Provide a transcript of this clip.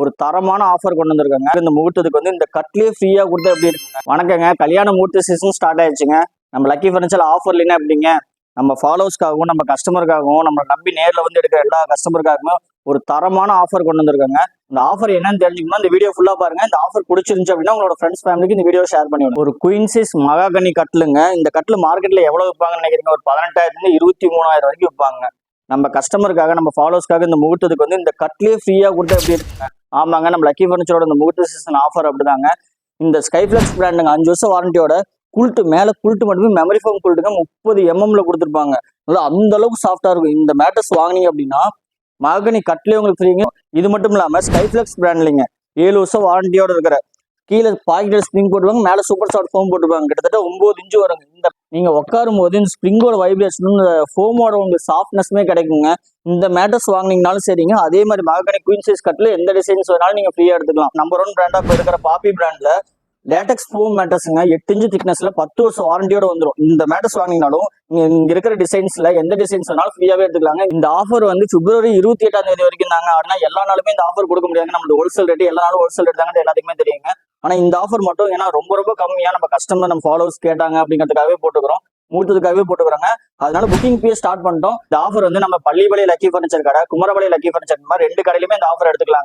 ஒரு தரமான ஆஃபர் கொண்டு வந்திருக்காங்க. இந்த முகூர்த்தத்துக்கு வந்து இந்த கட்லயே ஃப்ரீயா கொடுத்தா எப்படி இருக்குங்க? வணக்கங்க, கல்யாண முகூர்த்த சீசன் ஸ்டார்ட் ஆயிடுச்சுங்க. நம்ம லக்கி ஃபர்னிச்சர் ஆஃபர் இல்லைன்னா எப்படிங்க? நம்ம ஃபாலோவர்ஸ்க்காகவும் நம்ம கஸ்டமருக்காகவும் நம்ம நம்பி நேரில் வந்து எடுக்கிற எல்லா கஸ்டமருக்காகவும் ஒரு தரமான ஆஃபர் கொண்டு வந்திருக்காங்க. இந்த ஆஃபர் என்னன்னு தெரிஞ்சுக்கணும், இந்த வீடியோ ஃபுல்லா பாருங்க. இந்த ஆஃபர் பிடிச்சிருந்துச்சு அப்படின்னா உங்களோட ஃப்ரெண்ட்ஸ் ஃபேமிலிக்கு இந்த வீடியோ ஷேர் பண்ணி விடுங்க. ஒரு குயின் சைஸ் மகாகனி கட்லுங்க. இந்த கட்லு மார்க்கெட்ல எவ்வளவு விற்பாங்கன்னு நினைக்கிறீங்க? ஒரு 18,000 23,000 வரைக்கும் விற்பாங்க. நம்ம கஸ்டமருக்காக நம்ம ஃபாலோவர்ஸ்க்காக இந்த முகூர்த்தத்துக்கு வந்து இந்த கட்லயே ஃப்ரீயா கொடுத்தா எப்படி இருக்குங்க? ஆமாங்க, நம்ம லக்கி ஃபர்னிச்சரோட இந்த முகூர்த்த சீசன் ஆஃபர் அப்படிதாங்க. இந்த ஸ்கைஃப்ளெக்ஸ் பிராண்டுங்க 5 வருஷம் வாரண்டியோட குல்ட்டு மேல குல்ட்டு மட்டுமே மெமரி ஃபோம் குல்ட்டுங்க 30 mm கொடுத்துருப்பாங்க. அந்த அளவுக்கு சாஃப்டா இருக்கும். இந்த மேட்டர்ஸ் வாங்கினீங்க அப்படின்னா மகாகனி கட்லயே உங்களுக்கு ஃப்ரீங்க. இது மட்டும் இல்லாம ஸ்கைஃப்ளெக்ஸ் பிராண்ட்லிங்க 7 வருஷம் வாரண்டியோட இருக்கிற கீழே பாக்கெட் ஸ்ப்ரிங் போட்டுருவாங்க, மேல சூப்பர் சாஃப்ட் ஃபோம் போட்டுருப்பாங்க. கிட்டத்தட்ட 9 இன்ச்சு வருங்க. இந்த நீங்க உட்காரும் போது இந்த ஸ்ப்ரிங்கோட வைப்ரேஷனும் இந்த ஃபோமோட உங்களுக்கு சாஃப்ட்னஸ்மே கிடைக்குங்க. இந்த மேட்டர்ஸ் வாங்கினீங்கனாலும் சரிங்க. அதே மாதிரி மகாகனி குயின் சைஸ் கட்ல எந்த டிசைன்ஸ் வேணாலும் நீங்க ஃப்ரீயா எடுத்துக்கலாம். நம்பர் 1 பிராண்டா இப்போ இருக்கிற பாப்பி பிராண்ட்ல லேட்டக்ஸ் ஃபோம் மேட்டர்ஸ்ங்க 8 இன்ச்சு திக்னஸ்ல 10 வருஷம் வாரண்டியோட வந்துடும். இந்த மேட்டர்ஸ் வாங்கினாலும் இங்க இருக்கிற டிசைன்ஸ்ல எந்த டிசைன்ஸ் வேணாலும் ஃப்ரீயாவே எடுத்துக்கலாங்க. இந்த ஆஃபர் வந்து பிப்ரவரி 28 வரைக்கும் தாங்க. ஆனா எல்லா நாளுமே இந்த ஆஃபர் கொடுக்க முடியாதுங்க. நம்ம ஹோல்சேல் ரேட் எல்லா நாளும் ஹோல்சேல் ரேட் தாங்க, எல்லாத்துக்குமே தெரியுங்க. ஆனா இந்த ஆஃபர் மட்டும் ஏன்னா ரொம்ப கம்மியா நம்ம கஸ்டமர் நம்ம ஃபாலோவர்ஸ் கேட்டாங்க அப்படிங்கிறதுக்காகவே போட்டுக்கிறோம், மூட்டதுக்காகவே போட்டுக்கிறாங்க. அதனால புக்கிங் பே ஸ்டார்ட் பண்ணிட்டோம். இந்த ஆஃபர் வந்து நம்ம பள்ளிப்பாளையம் லக்கி ஃபர்னிச்சர் கடை, குமரபாளையம் லக்கி ஃபர்னிச்சர் மாதிரி 2 கடையிலுமே இந்த ஆஃபர் எடுத்துக்கலாம்.